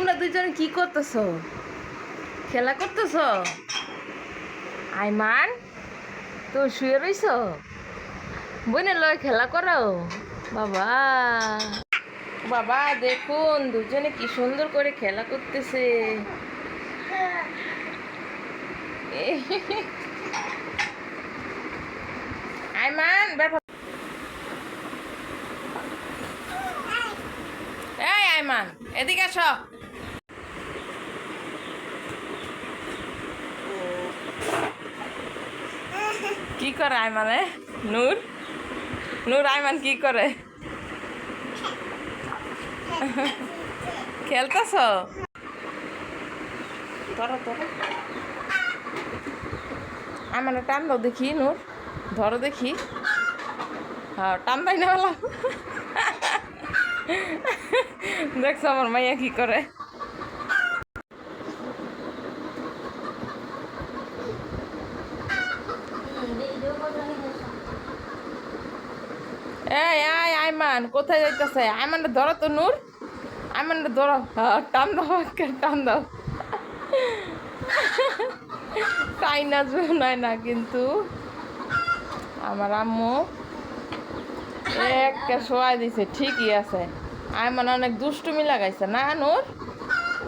তোমরা দুইজন কি করতেছ? খেলা করতেছ? আইমান, তো শুয়ে রইছ? বোনের লয় খেলা করো? বাবা বাবা, দেখুন দুজনে কি সুন্দর করে খেলা করতেছে। আইমান, এই আইমান, এদিকে আসো। কি করে আইমানে? নূর নূর, আইমান কি করে? খেলতেছ? ধরো ধরো, আইমানে টান দাও দেখি। নূর ধরো দেখি। হ্যাঁ, টান দাই না বলা। দেখছো আমার মাইয়া কি করে? এই আইমান, কোথায় যাইতেছে? আইমানটা ধরো তো নূর, আইমানটা ধরো। হ্যাঁ, টান দাও, টান দাও। তাই নাচবে নয় না কিন্তু আমার আম্মু একটা শোয়াই দিছে, ঠিকই আছে। আইমান অনেক দুষ্টুমি লাগাইছে না নূর?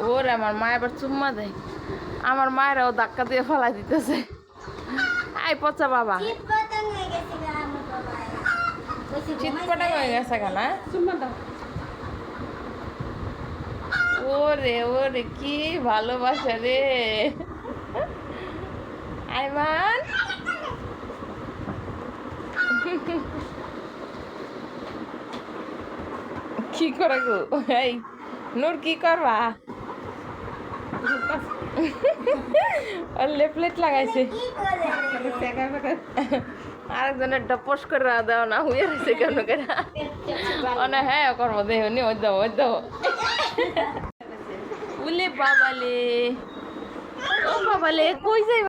ওর আমার মা এবার চুম্মা দেয়, আমার মায়েরাও ধাক্কা দিয়ে ফেলাই দিতেছে। আই পচা বাবা, চিৎপটা হয়ে গেছে কেনা। ওরে ওরে, কি ভালোবাসা রে আইমান। কি করে গো? এই নূর, কি করবা? লেপলেট লাগাইছে। আরেকজনের ডপস করে দাও না, হুয়ে রয়েছে কেন করে? হ্যাঁ করবো, দেহ নি, ওই দাও ওই দাও। উলে বাবালে, ও বাবালে, কই যাই?